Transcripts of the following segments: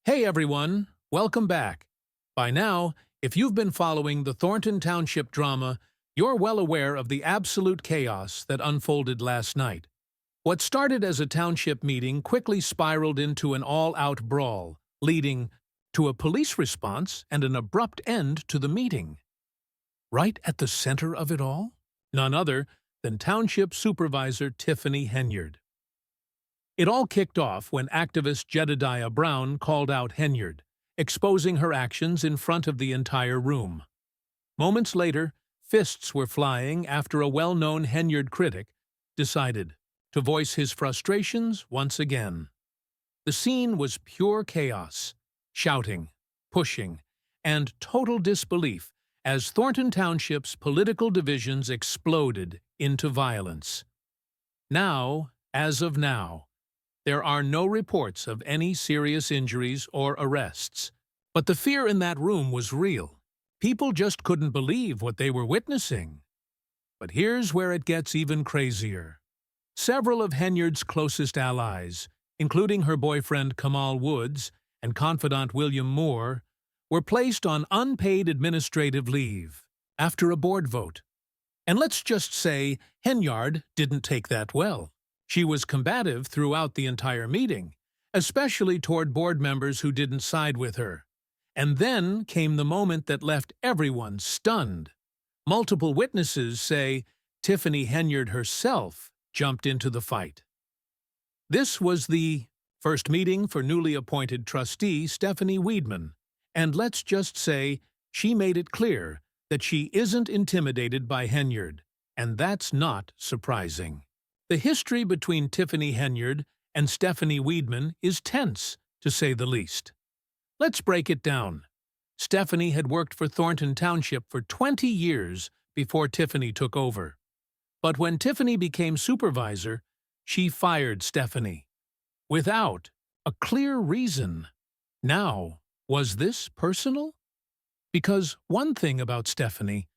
Hey everyone, welcome back. By now, if you've been following the Thornton Township drama, you're well aware of the absolute chaos that unfolded last night. What started as a township meeting quickly spiraled into an all-out brawl, leading to a police response and an abrupt end to the meeting. Right at the center of it all? None other than Township Supervisor Tiffany Henyard. It all kicked off when activist Jedediah Brown called out Henyard, exposing her actions in front of the entire room. Moments later, fists were flying after a well-known Henyard critic decided to voice his frustrations once again. The scene was pure chaos, shouting, pushing, and total disbelief as Thornton Township's political divisions exploded into violence. Now, as of now, there are no reports of any serious injuries or arrests. But the fear in that room was real. People just couldn't believe what they were witnessing. But here's where it gets even crazier. Several of Henyard's closest allies, including her boyfriend Kamal Woods and confidant William Moore, were placed on unpaid administrative leave after a board vote. And let's just say Henyard didn't take that well. She was combative throughout the entire meeting, especially toward board members who didn't side with her. And then came the moment that left everyone stunned. Multiple witnesses say Tiffany Henyard herself jumped into the fight. This was the first meeting for newly appointed trustee Stephanie Weidman, and let's just say she made it clear that she isn't intimidated by Henyard, and that's not surprising. The history between Tiffany Henyard and Stephanie Weidman is tense, to say the least. Let's break it down. Stephanie had worked for Thornton Township for 20 years before Tiffany took over. But when Tiffany became supervisor, she fired Stephanie without a clear reason. Now, was this personal? Because one thing about Stephanie,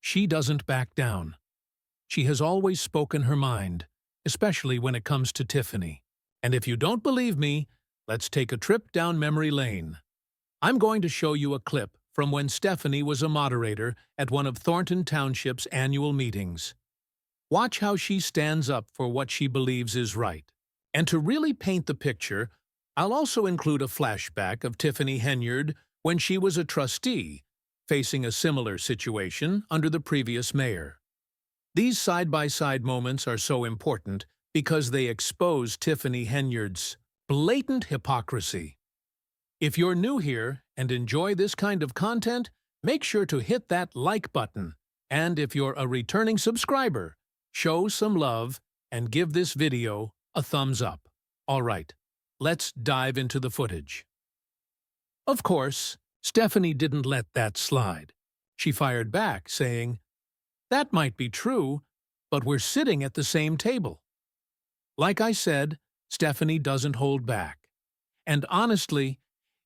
she doesn't back down. She has always spoken her mind, especially when it comes to Tiffany. And if you don't believe me, let's take a trip down memory lane. I'm going to show you a clip from when Stephanie was a moderator at one of Thornton Township's annual meetings. Watch how she stands up for what she believes is right. And to really paint the picture, I'll also include a flashback of Tiffany Henyard when she was a trustee, facing a similar situation under the previous mayor. These side-by-side moments are so important because they expose Tiffany Henyard's blatant hypocrisy. If you're new here and enjoy this kind of content, make sure to hit that like button. And if you're a returning subscriber, show some love and give this video a thumbs up. All right, let's dive into the footage. Of course, Stephanie didn't let that slide. She fired back, saying, "That might be true, but we're sitting at the same table." Like I said, Stephanie doesn't hold back. And honestly,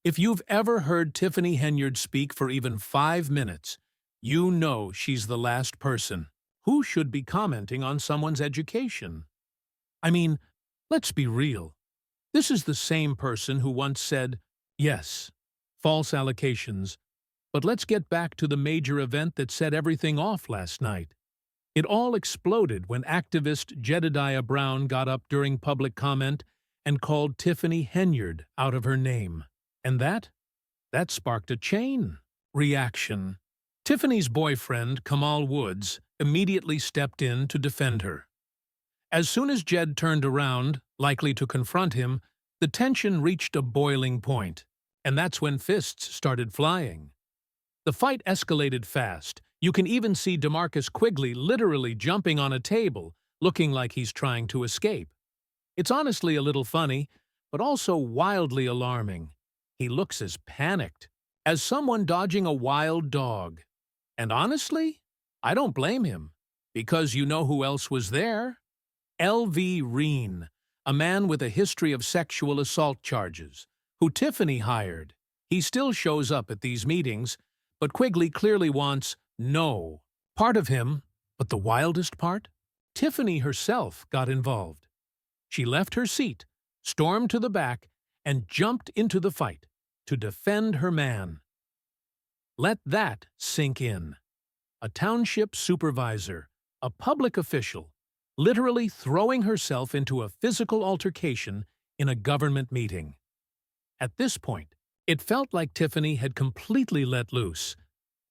if you've ever heard Tiffany Henyard speak for even 5 minutes, you know she's the last person who should be commenting on someone's education. I mean, let's be real. This is the same person who once said, yes, false allegations, but let's get back to the major event that set everything off last night. It all exploded when activist Jedediah Brown got up during public comment and called Tiffany Henyard out of her name. And that sparked a chain reaction. Tiffany's boyfriend, Kamal Woods, immediately stepped in to defend her. As soon as Jed turned around, likely to confront him, the tension reached a boiling point, and that's when fists started flying. The fight escalated fast. You can even see DeMarcus Quigley literally jumping on a table, looking like he's trying to escape. It's honestly a little funny, but also wildly alarming. He looks as panicked as someone dodging a wild dog. And honestly, I don't blame him, because you know who else was there? L.V. Reen, a man with a history of sexual assault charges, who Tiffany hired. He still shows up at these meetings, but Quigley clearly wants no part of him. But the wildest part? Tiffany herself got involved. She left her seat, stormed to the back, and jumped into the fight. to defend her man. Let that sink in. A township supervisor, a public official, literally throwing herself into a physical altercation in a government meeting. At this point, it felt like Tiffany had completely let loose,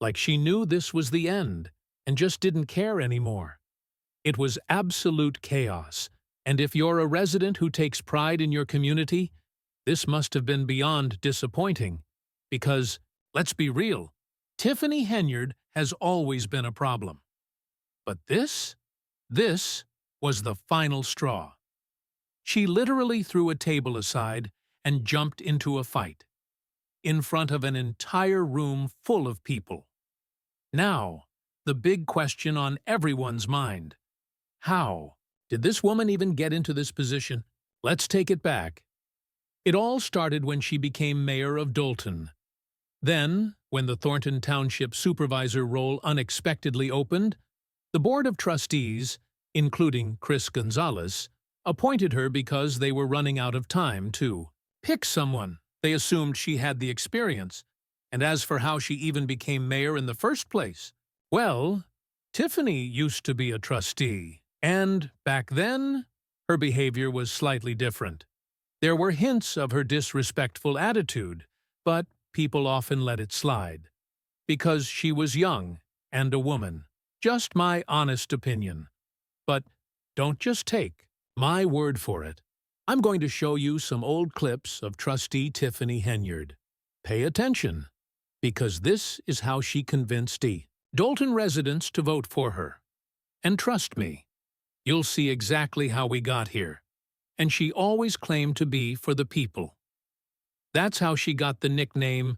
like she knew this was the end and just didn't care anymore. It was absolute chaos, and if you're a resident who takes pride in your community, this must have been beyond disappointing. Because, let's be real, Tiffany Henyard has always been a problem. But this was the final straw. She literally threw a table aside and jumped into a fight, in front of an entire room full of people. Now, the big question on everyone's mind. How did this woman even get into this position? Let's take it back. It all started when she became mayor of Dolton. Then, when the Thornton Township supervisor role unexpectedly opened, the Board of Trustees, including Chris Gonzalez, appointed her because they were running out of time to pick someone. They assumed she had the experience. And as for how she even became mayor in the first place, well, Tiffany used to be a trustee, and back then, her behavior was slightly different. There were hints of her disrespectful attitude, but people often let it slide. Because she was young and a woman. Just my honest opinion. But don't just take my word for it. I'm going to show you some old clips of trustee Tiffany Henyard. Pay attention, because this is how she convinced Dolton residents to vote for her. And trust me, you'll see exactly how we got here. And she always claimed to be for the people. That's how she got the nickname,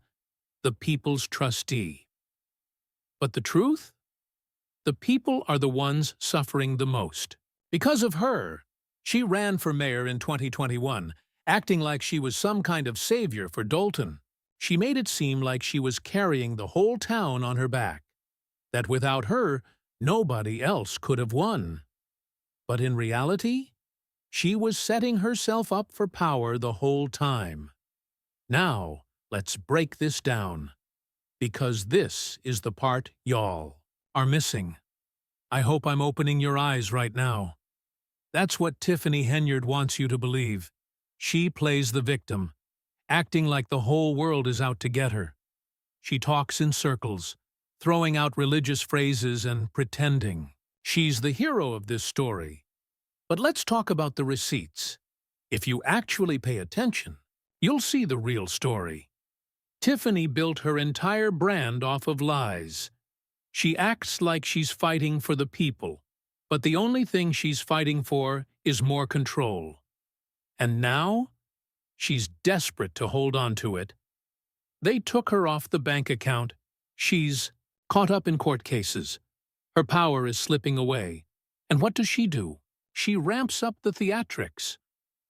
the People's Trustee. But the truth? The people are the ones suffering the most. Because of her, she ran for mayor in 2021, acting like she was some kind of savior for Dolton. She made it seem like she was carrying the whole town on her back, that without her, nobody else could have won. But in reality, she was setting herself up for power the whole time. Now, let's break this down, because this is the part y'all are missing. I hope I'm opening your eyes right now. That's what Tiffany Henyard wants you to believe. She plays the victim, acting like the whole world is out to get her. She talks in circles, throwing out religious phrases and pretending. She's the hero of this story. But let's talk about the receipts. If you actually pay attention, you'll see the real story. Tiffany built her entire brand off of lies. She acts like she's fighting for the people, but the only thing she's fighting for is more control. And now, she's desperate to hold on to it. They took her off the bank account. She's caught up in court cases. Her power is slipping away. And what does she do? She ramps up the theatrics.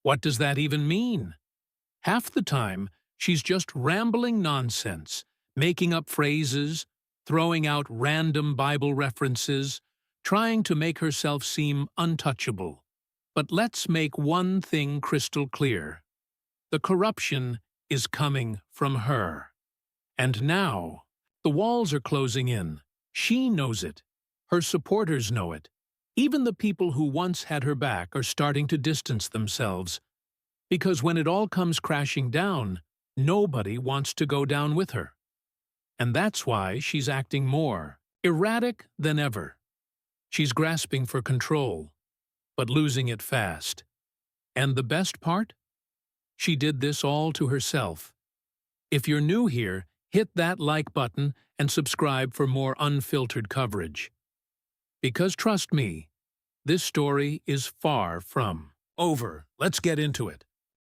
What does that even mean? Half the time, she's just rambling nonsense, making up phrases, throwing out random Bible references, trying to make herself seem untouchable. But let's make one thing crystal clear. The corruption is coming from her. And now, the walls are closing in. She knows it. Her supporters know it. Even the people who once had her back are starting to distance themselves. Because when it all comes crashing down, nobody wants to go down with her. And that's why she's acting more erratic than ever. She's grasping for control, but losing it fast. And the best part? She did this all to herself. If you're new here, hit that like button and subscribe for more unfiltered coverage. Because trust me, this story is far from over. Let's get into it.